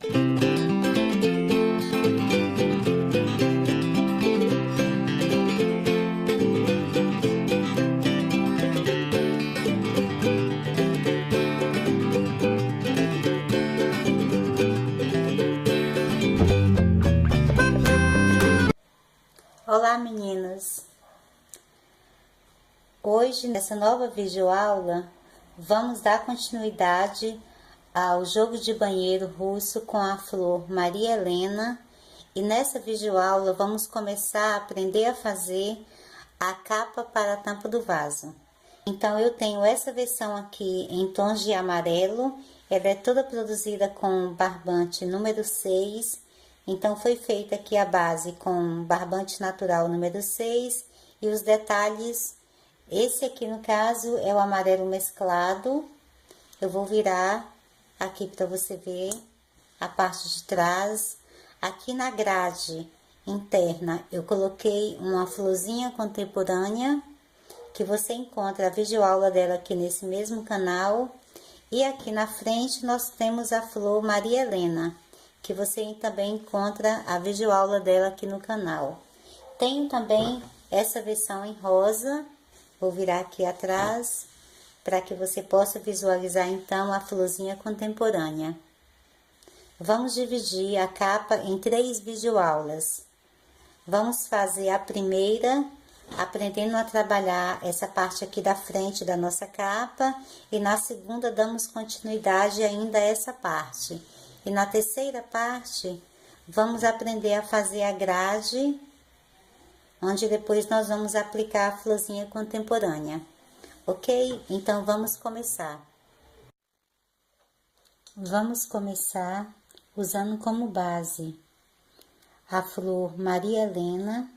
Olá meninas! Hoje nessa nova videoaula vamos dar continuidade ao jogo de banheiro russo com a flor Maria Helena e nessa videoaula vamos começar a aprender a fazer a capa para a tampa do vaso. Então eu tenho essa versão aqui em tons de amarelo, ela é toda produzida com barbante número 6. Então, foi feita aqui a base com barbante natural número 6 e os detalhes, esse aqui no caso é o amarelo mesclado. Eu vou virar aqui para você ver a parte de trás. Aqui na grade interna eu coloquei uma florzinha contemporânea, que você encontra a videoaula dela aqui nesse mesmo canal. E aqui na frente nós temos a flor Maria Helena, que você também encontra a videoaula dela aqui no canal. Tenho também essa versão em rosa, vou virar aqui atrás, para que você possa visualizar então a florzinha contemporânea. Vamos dividir a capa em 3 videoaulas. Vamos fazer a primeira, aprendendo a trabalhar essa parte aqui da frente da nossa capa, e na segunda damos continuidade ainda a essa parte. E na terceira parte, vamos aprender a fazer a grade, onde depois nós vamos aplicar a florzinha contemporânea, ok? Então, vamos começar. Vamos começar usando como base a flor Maria Helena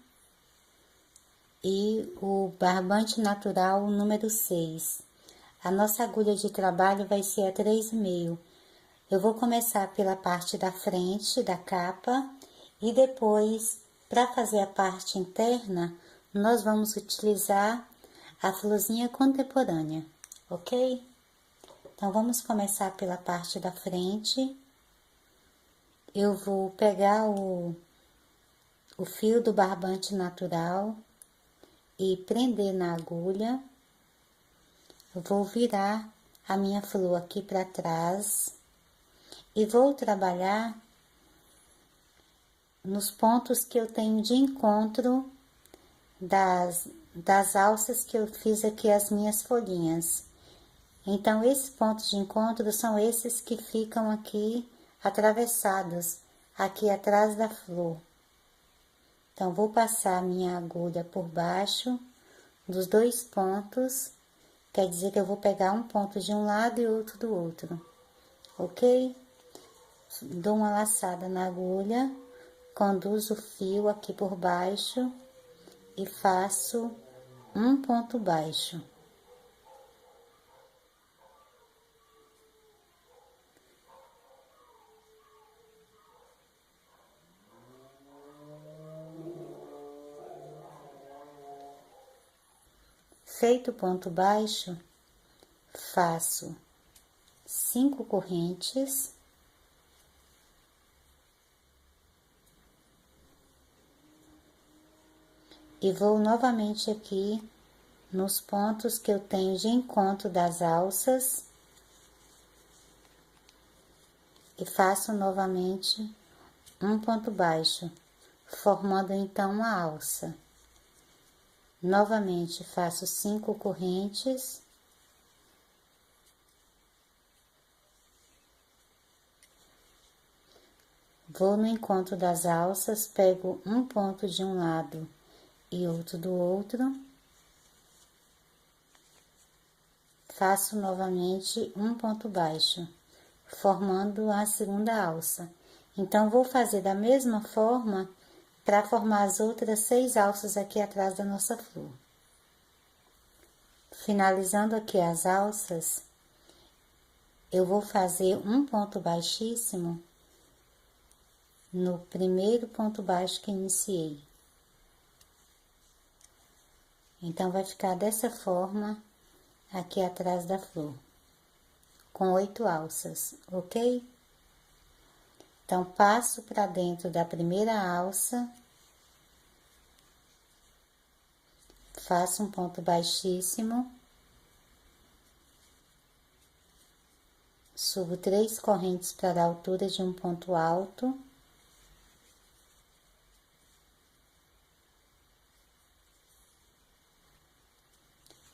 e o barbante natural número 6. A nossa agulha de trabalho vai ser a 3,5. Eu vou começar pela parte da frente da capa e depois, para fazer a parte interna, nós vamos utilizar a florzinha contemporânea, ok? Então, vamos começar pela parte da frente. Eu vou pegar o fio do barbante natural e prender na agulha. Eu vou virar a minha flor aqui para trás. E vou trabalhar nos pontos que eu tenho de encontro das alças que eu fiz aqui as minhas folhinhas. Então, esses pontos de encontro são esses que ficam aqui atravessados, aqui atrás da flor. Então, vou passar a minha agulha por baixo dos 2 pontos, quer dizer que eu vou pegar um ponto de um lado e outro do outro, ok? Dou uma laçada na agulha, conduzo o fio aqui por baixo e faço um ponto baixo. Feito o ponto baixo, faço 5 correntes. E vou novamente aqui nos pontos que eu tenho de encontro das alças. E faço novamente um ponto baixo, formando então uma alça. Novamente faço 5 correntes. Vou no encontro das alças, pego um ponto de um lado e outro do outro. Faço novamente um ponto baixo, formando a segunda alça. Então, vou fazer da mesma forma para formar as outras 6 alças aqui atrás da nossa flor. Finalizando aqui as alças, eu vou fazer um ponto baixíssimo no primeiro ponto baixo que iniciei. Então, vai ficar dessa forma aqui atrás da flor, com 8 alças, ok? Então, passo para dentro da primeira alça, faço um ponto baixíssimo, subo 3 correntes para a altura de um ponto alto,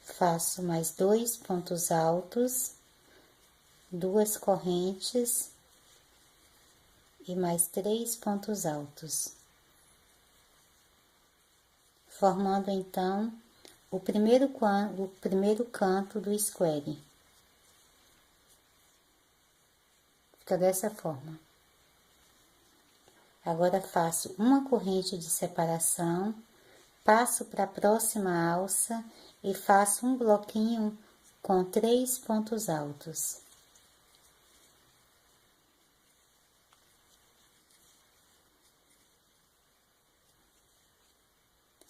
faço mais 2 pontos altos, 2 correntes e mais 3 pontos altos, formando então o primeiro canto do square. Fica dessa forma. Agora faço uma corrente de separação, passo para a próxima alça e faço um bloquinho com 3 pontos altos.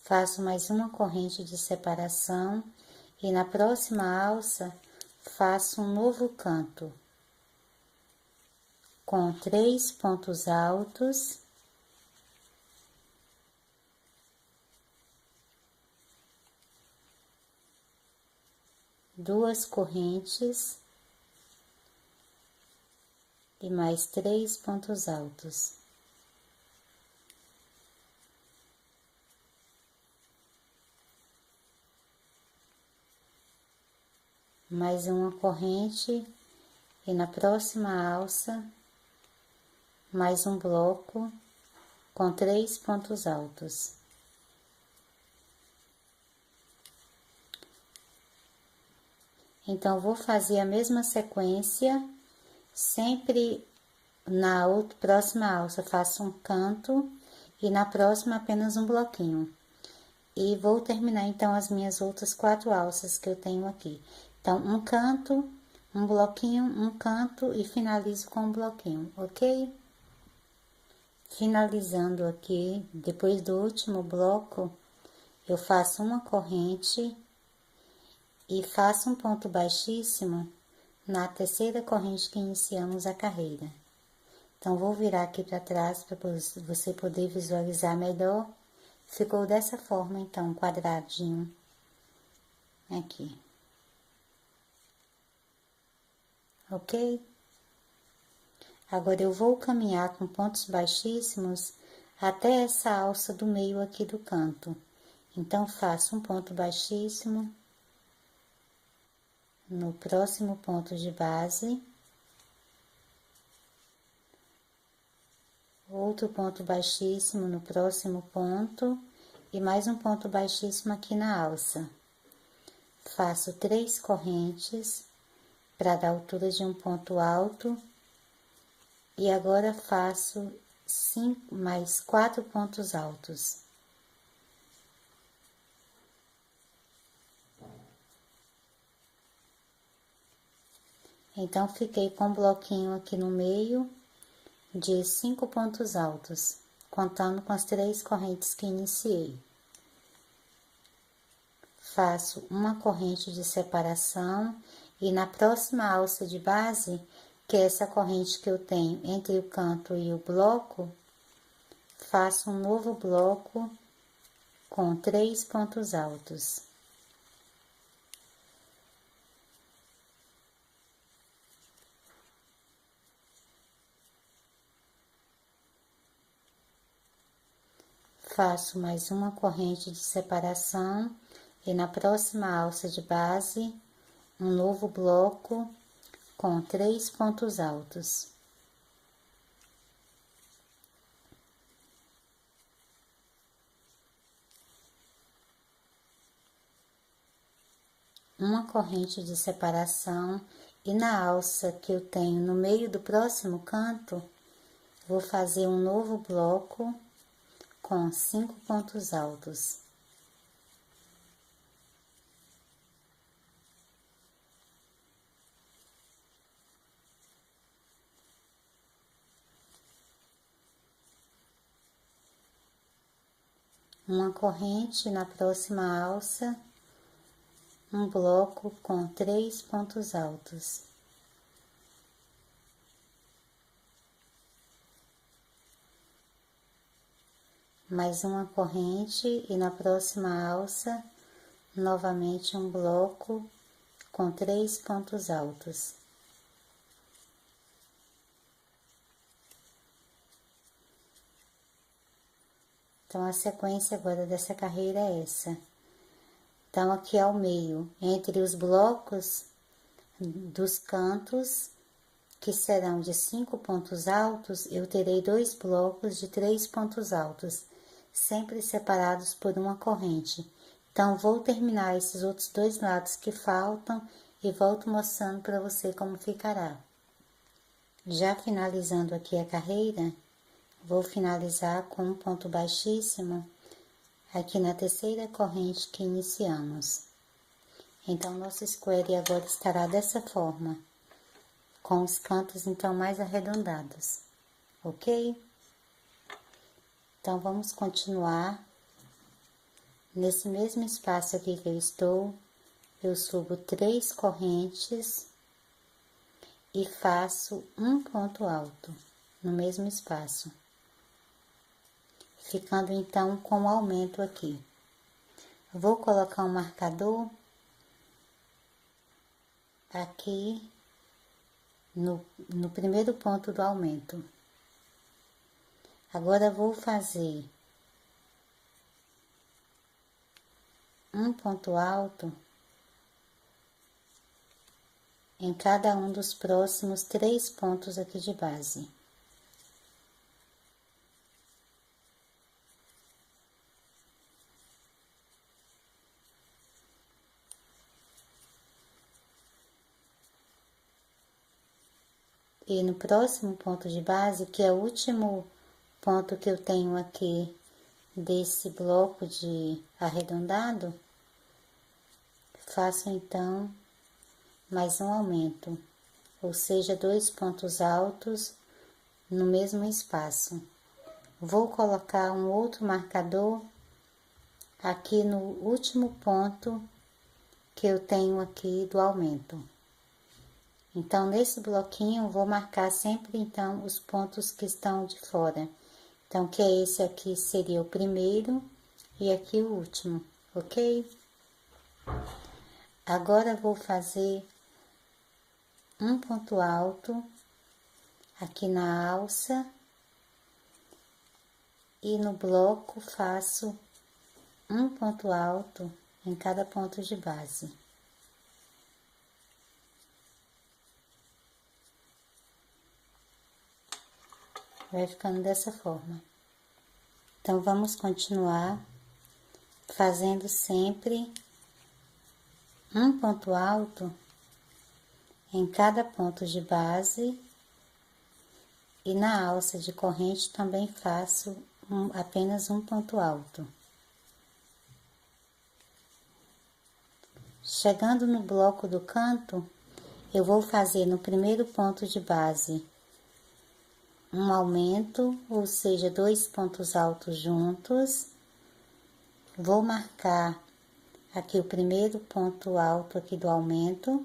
Faço mais uma corrente de separação e na próxima alça faço um novo canto com 3 pontos altos, duas correntes e mais 3 pontos altos. Mais uma corrente e na próxima alça mais um bloco com 3 pontos altos. Então, vou fazer a mesma sequência, sempre na próxima alça faço um canto e na próxima apenas um bloquinho. E vou terminar então as minhas outras 4 alças que eu tenho aqui. Então, um canto, um bloquinho, um canto e finalizo com um bloquinho, ok? Finalizando aqui, depois do último bloco, eu faço uma corrente e faço um ponto baixíssimo na terceira corrente que iniciamos a carreira. Então, vou virar aqui para trás para você poder visualizar melhor. Ficou dessa forma, então, quadradinho aqui. Ok? Agora, eu vou caminhar com pontos baixíssimos até essa alça do meio aqui do canto. Então, faço um ponto baixíssimo no próximo ponto de base, outro ponto baixíssimo no próximo ponto e mais um ponto baixíssimo aqui na alça. Faço 3 correntes para dar altura de um ponto alto e agora faço mais 4 pontos altos. Então, fiquei com um bloquinho aqui no meio de 5 pontos altos, contando com as 3 correntes que iniciei. Faço uma corrente de separação e na próxima alça de base, que é essa corrente que eu tenho entre o canto e o bloco, faço um novo bloco com 3 pontos altos. Faço mais uma corrente de separação e na próxima alça de base, um novo bloco com 3 pontos altos. Uma corrente de separação e na alça que eu tenho no meio do próximo canto, vou fazer um novo bloco com 5 pontos altos. Uma corrente na próxima alça, um bloco com 3 pontos altos. mais uma corrente e na próxima alça, novamente um bloco com 3 pontos altos. Então, a sequência agora dessa carreira é essa. Então, aqui ao meio, entre os blocos dos cantos, que serão de 5 pontos altos, eu terei 2 blocos de 3 pontos altos, sempre separados por uma corrente. Então, vou terminar esses outros 2 lados que faltam e volto mostrando para você como ficará. Já finalizando aqui a carreira, vou finalizar com um ponto baixíssimo aqui na terceira corrente que iniciamos. Então, nosso square agora estará dessa forma, com os cantos então mais arredondados, ok? Então, vamos continuar. Nesse mesmo espaço aqui que eu estou, eu subo 3 correntes e faço um ponto alto no mesmo espaço, ficando então com um aumento aqui. Vou colocar um marcador aqui no primeiro ponto do aumento. Agora vou fazer um ponto alto em cada um dos próximos 3 pontos aqui de base. E no próximo ponto de base, que é o último ponto que eu tenho aqui desse bloco de arredondado, faço então mais um aumento, ou seja, 2 pontos altos no mesmo espaço. Vou colocar um outro marcador aqui no último ponto que eu tenho aqui do aumento. Então, nesse bloquinho, vou marcar sempre, então, os pontos que estão de fora. Então, que é esse aqui seria o primeiro e aqui o último, ok? Agora, vou fazer um ponto alto aqui na alça e no bloco faço um ponto alto em cada ponto de base. Vai ficando dessa forma. Então, vamos continuar fazendo sempre um ponto alto em cada ponto de base e na alça de corrente também faço apenas um ponto alto. Chegando no bloco do canto, eu vou fazer no primeiro ponto de base um aumento, ou seja, 2 pontos altos juntos. Vou marcar aqui o primeiro ponto alto aqui do aumento.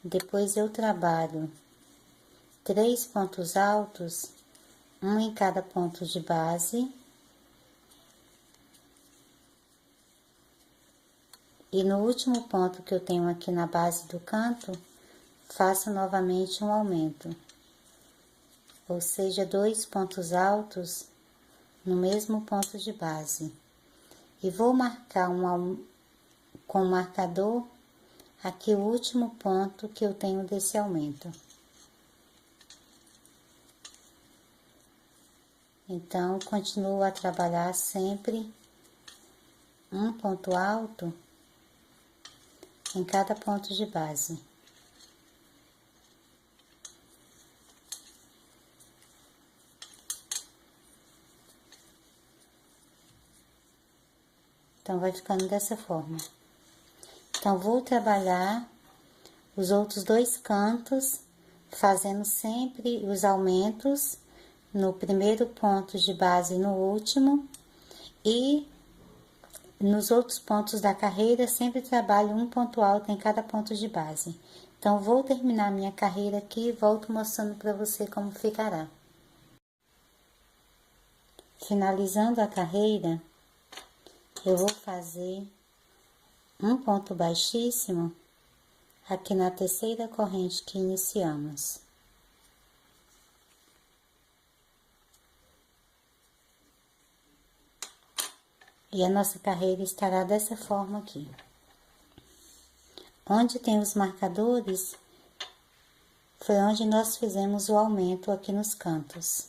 Depois eu trabalho 3 pontos altos, um em cada ponto de base. E no último ponto que eu tenho aqui na base do canto, faço novamente um aumento, ou seja, 2 pontos altos no mesmo ponto de base. E vou marcar com o marcador aqui o último ponto que eu tenho desse aumento. Então, continuo a trabalhar sempre um ponto alto em cada ponto de base. Então, vai ficando dessa forma. Então, vou trabalhar os outros 2 cantos, fazendo sempre os aumentos no primeiro ponto de base e no último. E nos outros pontos da carreira, sempre trabalho um ponto alto em cada ponto de base. Então, vou terminar minha carreira aqui e volto mostrando para você como ficará. Finalizando a carreira, eu vou fazer um ponto baixíssimo aqui na terceira corrente que iniciamos. E a nossa carreira estará dessa forma aqui. Onde tem os marcadores, foi onde nós fizemos o aumento aqui nos cantos.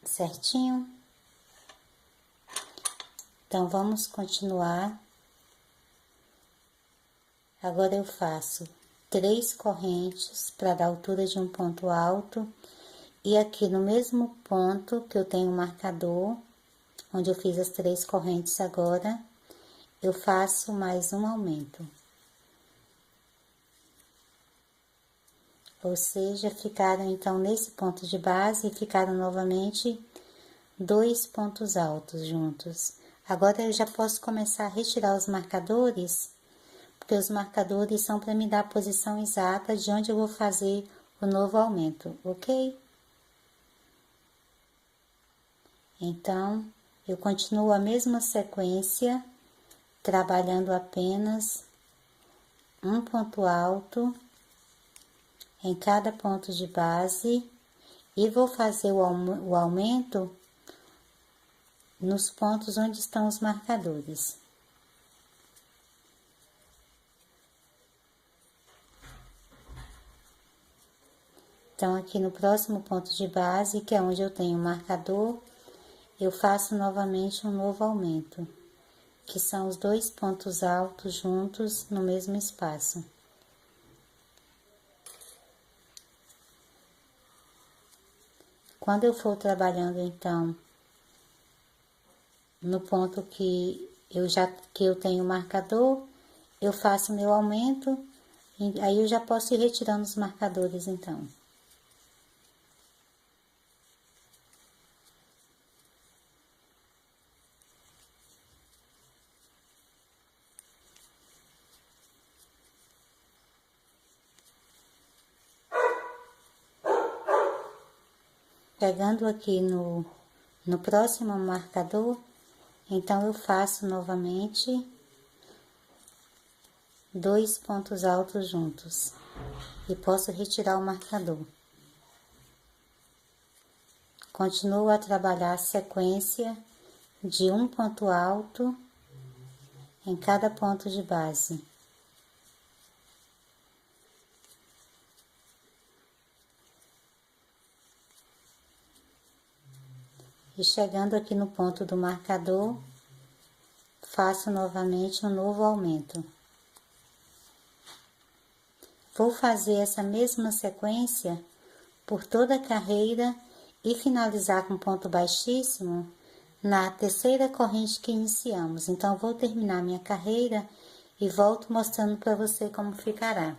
Certinho? Então, vamos continuar. Agora eu faço 3 correntes para dar altura de um ponto alto. E aqui no mesmo ponto que eu tenho o marcador, onde eu fiz as 3 correntes agora, eu faço mais um aumento. Ou seja, ficaram então nesse ponto de base, ficaram novamente 2 pontos altos juntos. Agora eu já posso começar a retirar os marcadores, porque os marcadores são para me dar a posição exata de onde eu vou fazer o novo aumento, ok? Então, eu continuo a mesma sequência, trabalhando apenas um ponto alto em cada ponto de base e vou fazer o aumento nos pontos onde estão os marcadores. Então, aqui no próximo ponto de base, que é onde eu tenho o marcador, eu faço novamente um novo aumento, que são os 2 pontos altos juntos no mesmo espaço. Quando eu for trabalhando, então, no ponto que eu tenho o marcador, eu faço meu aumento, e aí eu já posso ir retirando os marcadores, então. Pegando aqui no próximo marcador, então eu faço novamente 2 pontos altos juntos e posso retirar o marcador. Continuo a trabalhar a sequência de um ponto alto em cada ponto de base. E chegando aqui no ponto do marcador, faço novamente um novo aumento. Vou fazer essa mesma sequência por toda a carreira e finalizar com ponto baixíssimo na terceira corrente que iniciamos. Então, vou terminar minha carreira e volto mostrando para você como ficará.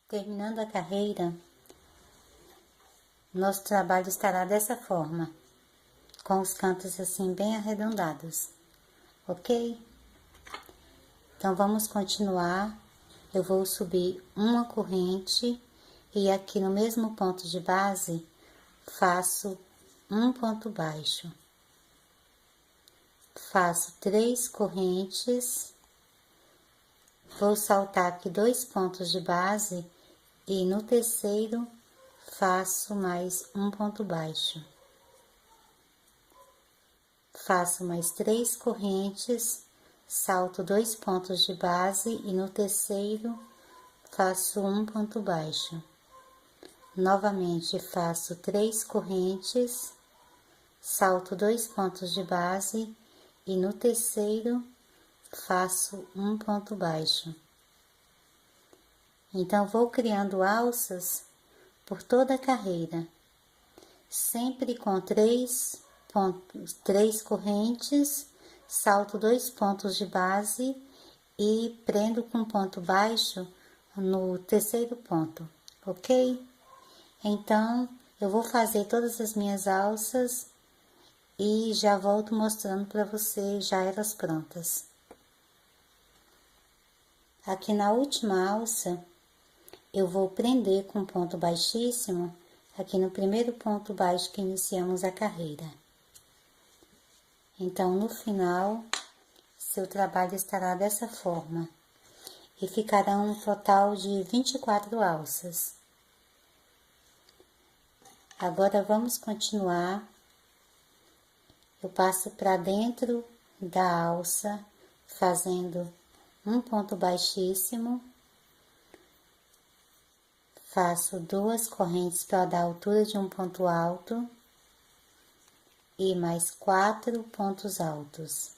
Terminando a carreira, nosso trabalho estará dessa forma, com os cantos assim bem arredondados, ok? Então, vamos continuar. Eu vou subir uma corrente e aqui no mesmo ponto de base, faço um ponto baixo. Faço 3 correntes, vou saltar aqui 2 pontos de base e no terceiro faço mais um ponto baixo. Faço mais 3 correntes, salto 2 pontos de base e no terceiro faço um ponto baixo. Novamente faço 3 correntes, salto 2 pontos de base e no terceiro faço um ponto baixo. Então, vou criando alças por toda a carreira, sempre com 3 correntes, salto 2 pontos de base e prendo com ponto baixo no terceiro ponto, ok? Então, eu vou fazer todas as minhas alças e já volto mostrando para você já elas prontas. Aqui na última alça, eu vou prender com ponto baixíssimo aqui no primeiro ponto baixo que iniciamos a carreira. Então, no final, seu trabalho estará dessa forma, e ficará um total de 24 alças. Agora, vamos continuar. Eu passo para dentro da alça, fazendo um ponto baixíssimo. Faço 2 correntes para dar a altura de um ponto alto e mais 4 pontos altos.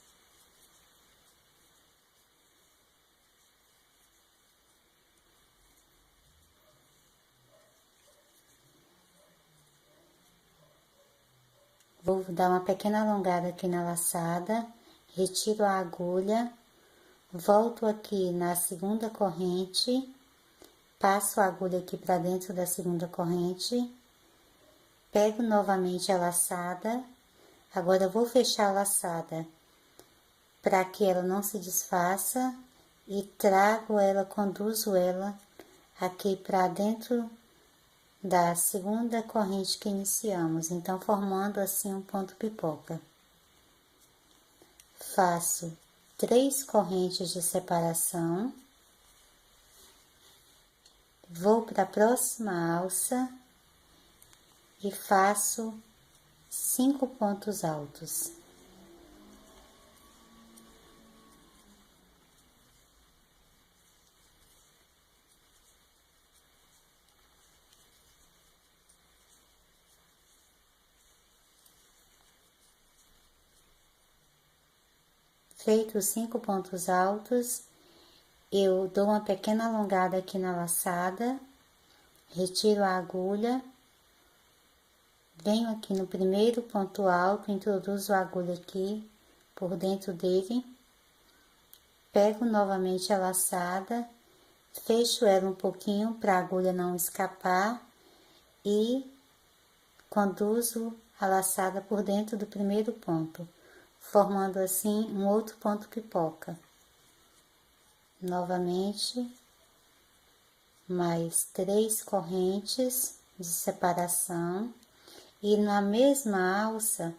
Vou dar uma pequena alongada aqui na laçada, retiro a agulha, volto aqui na segunda corrente, passo a agulha aqui para dentro da segunda corrente, pego novamente a laçada, agora vou fechar a laçada para que ela não se desfaça e trago ela, conduzo ela aqui para dentro da segunda corrente que iniciamos, então formando assim um ponto pipoca. Faço 3 correntes de separação, vou para a próxima alça e faço 5 pontos altos. Feito os 5 pontos altos, eu dou uma pequena alongada aqui na laçada, retiro a agulha, venho aqui no primeiro ponto alto, introduzo a agulha aqui por dentro dele, pego novamente a laçada, fecho ela um pouquinho para a agulha não escapar e conduzo a laçada por dentro do primeiro ponto, formando assim um outro ponto pipoca. Novamente, mais 3 correntes de separação e na mesma alça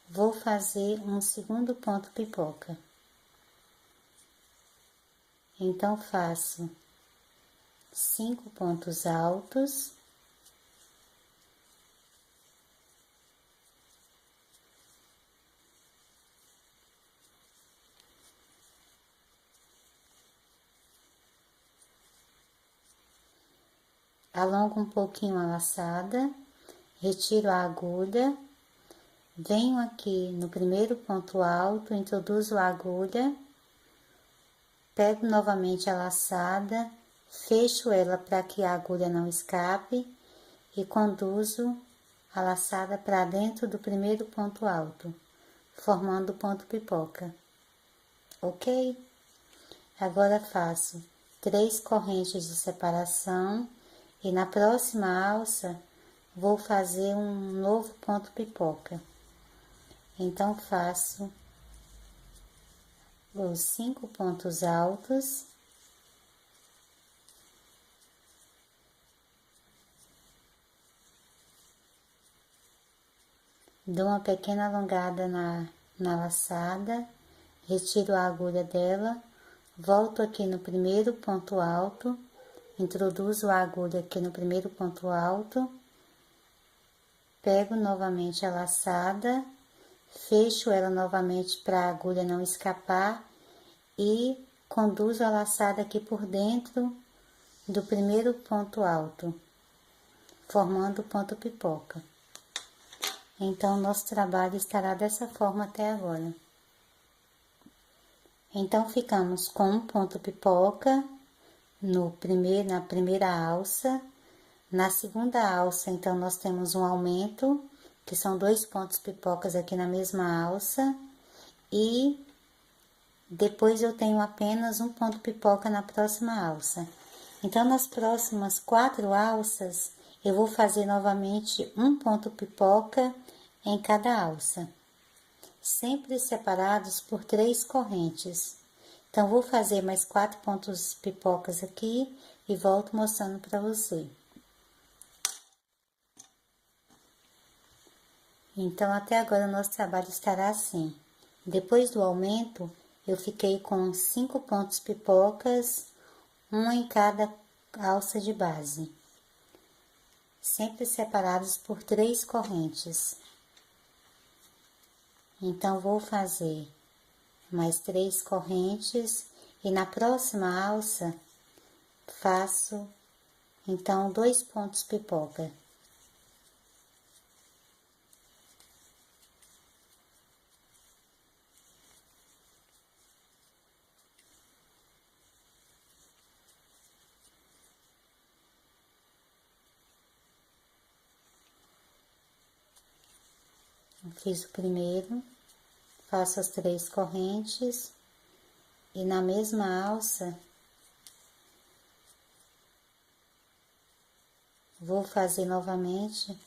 vou fazer um segundo ponto pipoca. Então, faço 5 pontos altos. Alongo um pouquinho a laçada, retiro a agulha, venho aqui no primeiro ponto alto, introduzo a agulha, pego novamente a laçada, fecho ela para que a agulha não escape e conduzo a laçada para dentro do primeiro ponto alto, formando o ponto pipoca, ok? Agora faço 3 correntes de separação e na próxima alça vou fazer um novo ponto pipoca. Então, faço os 5 pontos altos. Dou uma pequena alongada na laçada, retiro a agulha dela, volto aqui no primeiro ponto alto, introduzo a agulha aqui no primeiro ponto alto, pego novamente a laçada, fecho ela novamente para a agulha não escapar e conduzo a laçada aqui por dentro do primeiro ponto alto, formando o ponto pipoca. Então, nosso trabalho estará dessa forma até agora. Então, ficamos com um ponto pipoca na primeira alça. Na segunda alça, então, nós temos um aumento, que são 2 pontos pipocas aqui na mesma alça. E depois eu tenho apenas um ponto pipoca na próxima alça. Então, nas próximas 4 alças, eu vou fazer novamente um ponto pipoca em cada alça, sempre separados por 3 correntes. Então, vou fazer mais 4 pontos pipocas aqui e volto mostrando para você. Então, até agora, o nosso trabalho estará assim. Depois do aumento, eu fiquei com 5 pontos pipocas, um em cada alça de base, sempre separados por 3 correntes. Então, vou fazer mais 3 correntes e na próxima alça faço, então, 2 pontos pipoca. Fiz o primeiro, faço as 3 correntes e na mesma alça vou fazer novamente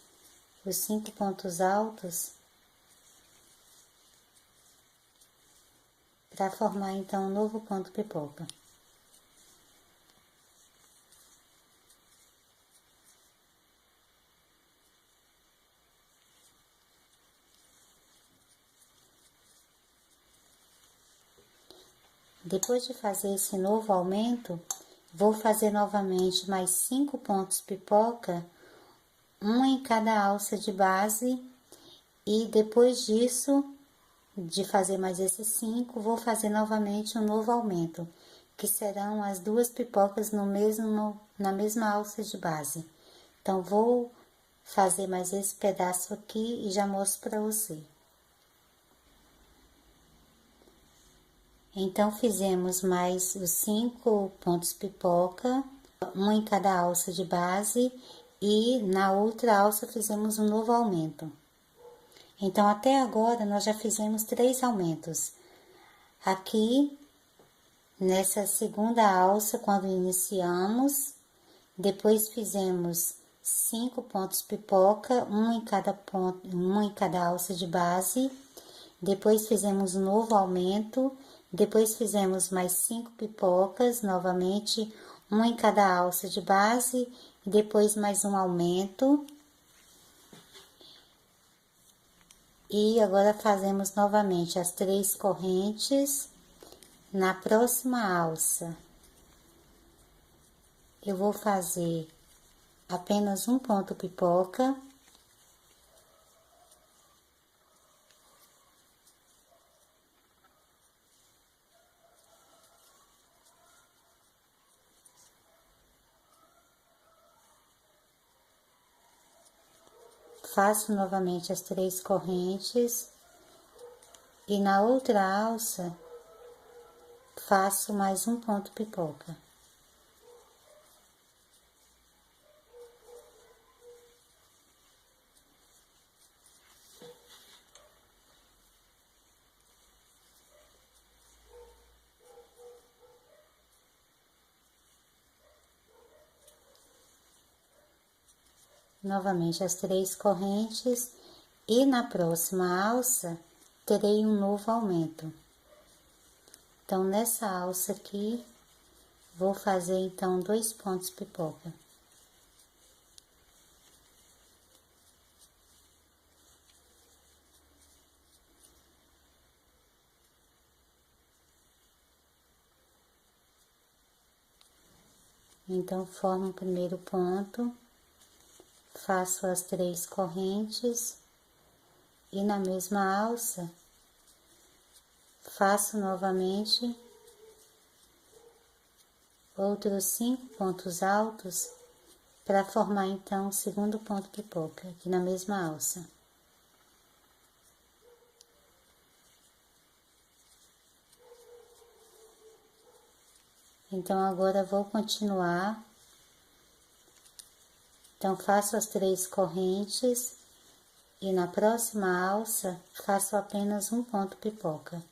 os 5 pontos altos para formar então um novo ponto pipoca. Depois de fazer esse novo aumento, vou fazer novamente mais 5 pontos pipoca, um em cada alça de base, e depois disso, de fazer mais esses 5, vou fazer novamente um novo aumento, que serão as 2 pipocas na mesma alça de base. Então, vou fazer mais esse pedaço aqui e já mostro para você. Então, fizemos mais os 5 pontos pipoca, um em cada alça de base, e na outra alça fizemos um novo aumento. Então, até agora, nós já fizemos 3 aumentos. Aqui, nessa segunda alça, quando iniciamos, depois fizemos 5 pontos pipoca, um em cada alça de base, depois fizemos um novo aumento, depois fizemos mais 5 pipocas, novamente, um em cada alça de base, depois mais um aumento. E agora fazemos novamente as 3 correntes. Na próxima alça, eu vou fazer apenas um ponto pipoca. Faço novamente as 3 correntes e na outra alça faço mais um ponto pipoca. Novamente as 3 correntes e na próxima alça terei um novo aumento. Então, nessa alça aqui, vou fazer então 2 pontos pipoca. Então, formo o primeiro ponto, faço as 3 correntes e na mesma alça faço novamente outros 5 pontos altos para formar então o segundo ponto pipoca aqui na mesma alça. Então, agora vou continuar. Então, faço as 3 correntes e na próxima alça faço apenas um ponto pipoca.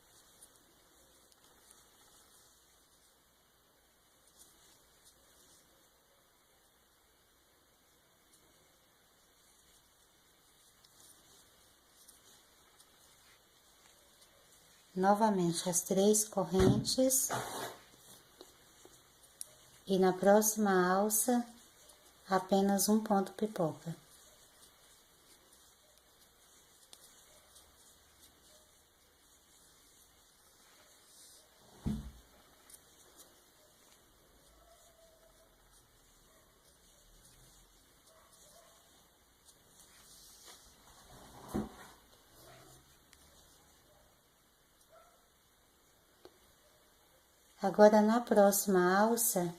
Novamente as 3 correntes e na próxima alça apenas um ponto pipoca. Agora, na próxima alça,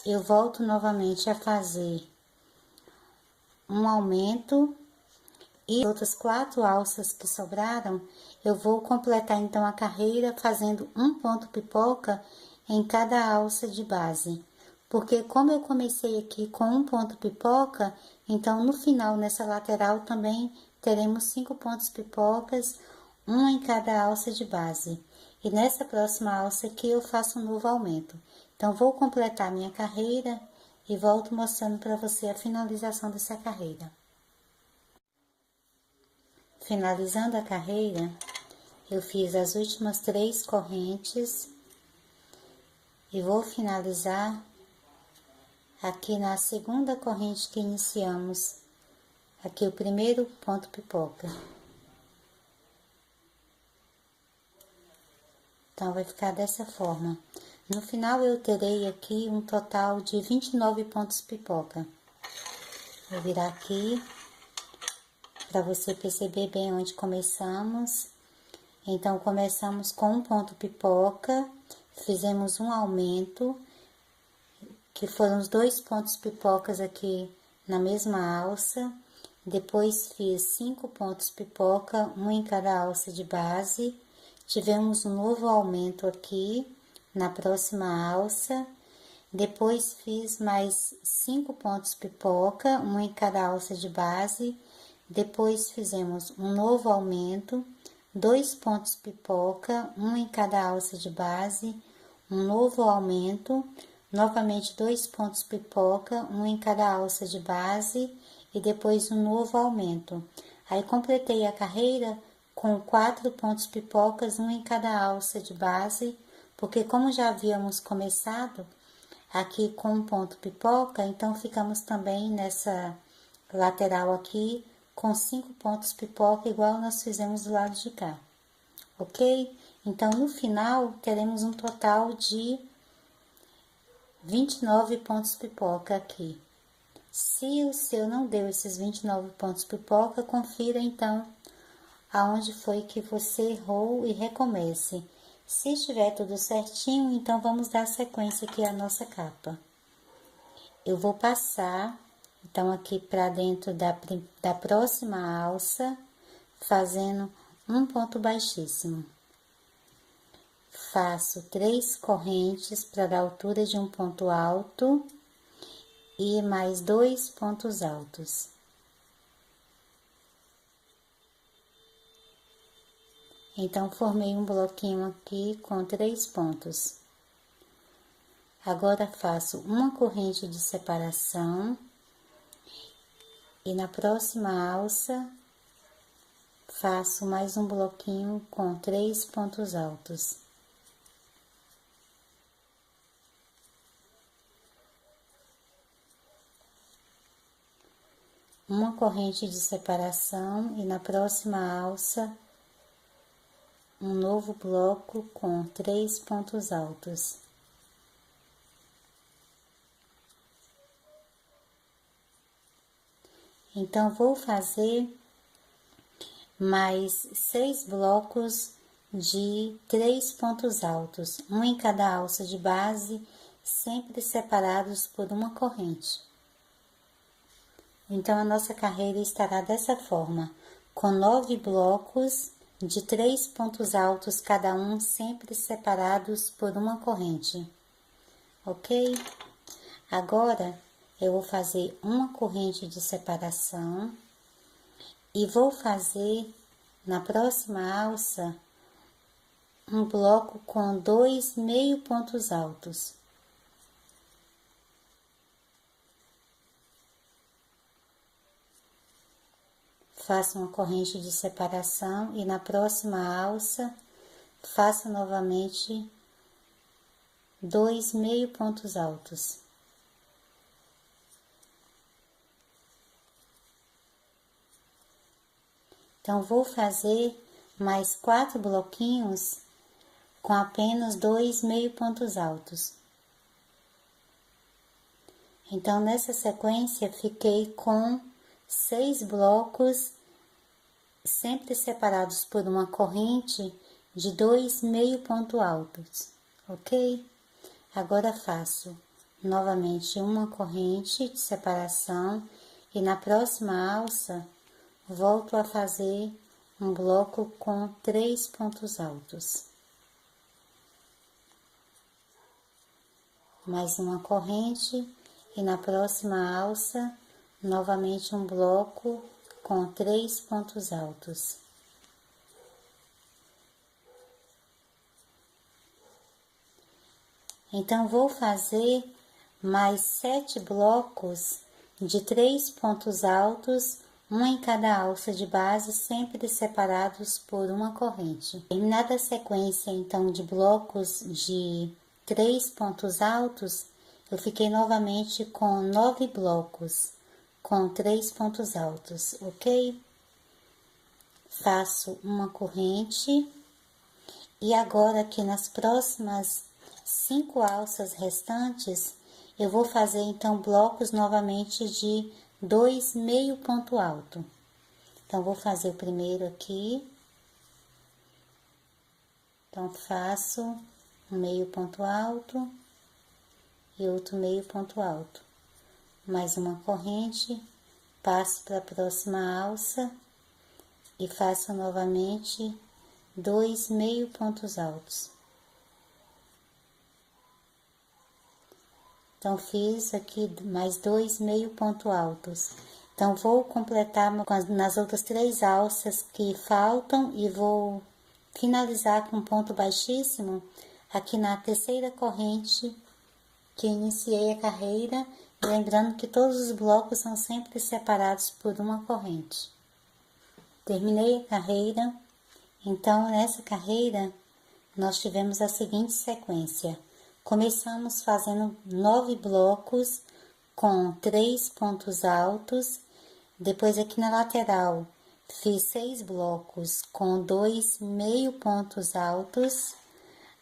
eu volto novamente a fazer um aumento e outras 4 alças que sobraram, eu vou completar então a carreira fazendo um ponto pipoca em cada alça de base. Porque como eu comecei aqui com um ponto pipoca, então no final, nessa lateral também teremos 5 pontos pipocas, um em cada alça de base. E nessa próxima alça aqui eu faço um novo aumento. Então, vou completar minha carreira e volto mostrando para você a finalização dessa carreira. Finalizando a carreira, eu fiz as últimas 3 correntes e vou finalizar aqui na segunda corrente que iniciamos, aqui o primeiro ponto pipoca. Então, vai ficar dessa forma. No final, eu terei aqui um total de 29 pontos pipoca. Vou virar aqui para você perceber bem onde começamos. Então, começamos com um ponto pipoca, fizemos um aumento, que foram os 2 pontos pipocas aqui na mesma alça. Depois, fiz 5 pontos pipoca, um em cada alça de base. Tivemos um novo aumento aqui na próxima alça. Depois, fiz mais 5 pontos pipoca, um em cada alça de base. Depois, fizemos um novo aumento, 2 pontos pipoca, um em cada alça de base, um novo aumento, novamente 2 pontos pipoca, um em cada alça de base e depois um novo aumento. Aí, completei a carreira com 4 pontos pipocas, um em cada alça de base, porque como já havíamos começado aqui com um ponto pipoca, então ficamos também nessa lateral aqui com 5 pontos pipoca, igual nós fizemos do lado de cá, ok? Então, no final, teremos um total de 29 pontos pipoca aqui. Se o seu não deu esses 29 pontos pipoca, confira então aonde foi que você errou e recomece. Se estiver tudo certinho, então vamos dar sequência aqui à nossa capa. Eu vou passar, então, aqui para dentro da próxima alça, fazendo um ponto baixíssimo. Faço 3 correntes para dar altura de um ponto alto e mais 2 pontos altos. Então, formei um bloquinho aqui com 3 pontos. Agora, faço uma corrente de separação e na próxima alça, faço mais um bloquinho com 3 pontos altos. Uma corrente de separação e na próxima alça, um novo bloco com 3 pontos altos. Então, vou fazer mais 6 blocos de 3 pontos altos, um em cada alça de base, sempre separados por uma corrente. Então, a nossa carreira estará dessa forma, com 9 blocos de 3 pontos altos cada um, sempre separados por uma corrente, ok? Agora, eu vou fazer uma corrente de separação e vou fazer na próxima alça um bloco com 2 meio pontos altos. Faço uma corrente de separação e na próxima alça faço novamente 2 meio pontos altos. Então, vou fazer mais 4 bloquinhos com apenas 2 meio pontos altos. Então, nessa sequência, fiquei com 6 blocos, sempre separados por uma corrente de 2 meio ponto altos, ok? Agora faço novamente uma corrente de separação e na próxima alça volto a fazer um bloco com 3 pontos altos. Mais uma corrente e na próxima alça novamente um bloco com 3 pontos altos. Então, vou fazer mais 7 blocos de 3 pontos altos, um em cada alça de base, sempre separados por uma corrente. Terminada a sequência, então, de blocos de 3 pontos altos, eu fiquei novamente com 9 blocos, com 3 pontos altos, ok? Faço uma corrente, e agora aqui nas próximas 5 alças restantes, eu vou fazer então blocos novamente de 2 meio ponto alto. Então, vou fazer o primeiro aqui. Então, faço um meio ponto alto e outro meio ponto alto. Mais uma corrente, passo para a próxima alça e faço novamente 2 meio pontos altos. Então, fiz aqui mais 2 meio ponto altos. Então, vou completar nas outras 3 alças que faltam e vou finalizar com ponto baixíssimo aqui na terceira corrente que iniciei a carreira, lembrando que todos os blocos são sempre separados por uma corrente. Terminei a carreira, então nessa carreira nós tivemos a seguinte sequência. Começamos fazendo 9 blocos com 3 pontos altos, depois aqui na lateral fiz 6 blocos com 2 meio pontos altos,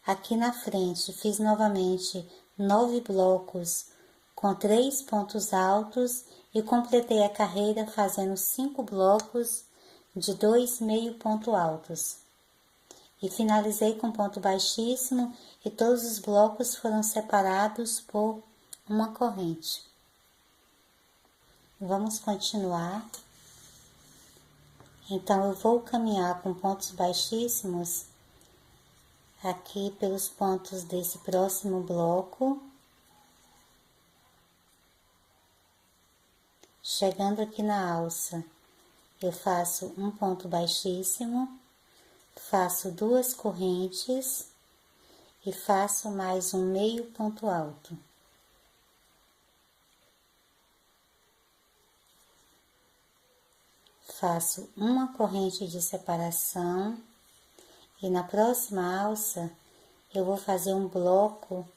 aqui na frente fiz novamente 9 blocos com 3 pontos altos e completei a carreira fazendo 5 blocos de 2 meio ponto altos. E finalizei com ponto baixíssimo e todos os blocos foram separados por uma corrente. Vamos continuar. Então, eu vou caminhar com pontos baixíssimos aqui pelos pontos desse próximo bloco. Chegando aqui na alça, eu faço um ponto baixíssimo, faço 2 correntes e faço mais um meio ponto alto. Faço uma corrente de separação e na próxima alça eu vou fazer um bloco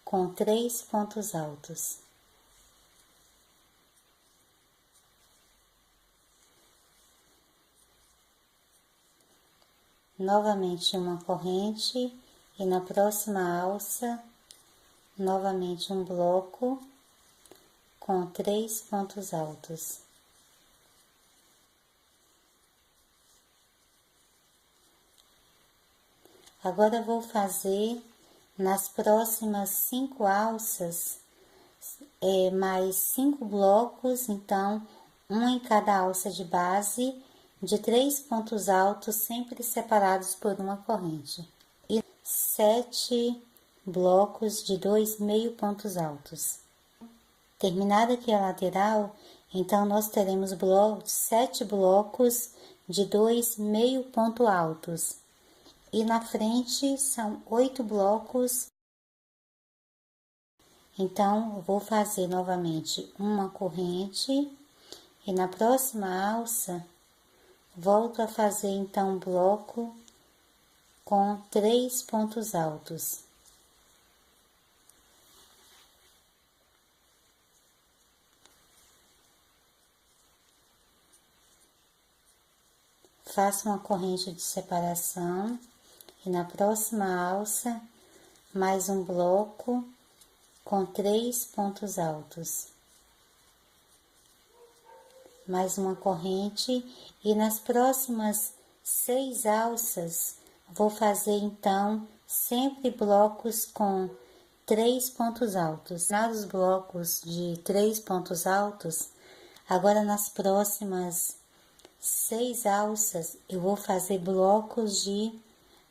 com 3 pontos altos. Novamente uma corrente e na próxima alça, novamente um bloco com 3 pontos altos. Agora, vou fazer nas próximas 5 alças, mais 5 blocos, então, um em cada alça de base, de 3 pontos altos, sempre separados por uma corrente. E 7 blocos de 2 meio pontos altos. Terminada aqui a lateral, então, nós teremos 7 blocos de 2 meio ponto altos. E na frente são 8 blocos. Então, eu vou fazer novamente uma corrente e na próxima alça, volto a fazer então um bloco com 3 pontos altos. Faço uma corrente de separação e na próxima alça, mais um bloco com 3 pontos altos. Mais uma corrente e nas próximas 6 alças, vou fazer então sempre blocos com 3 pontos altos. Nos blocos de 3 pontos altos, agora nas próximas 6 alças, eu vou fazer blocos de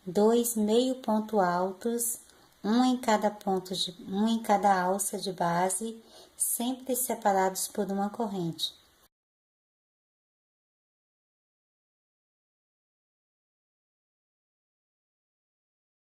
2 meio ponto altos, um em cada alça de base, sempre separados por uma corrente.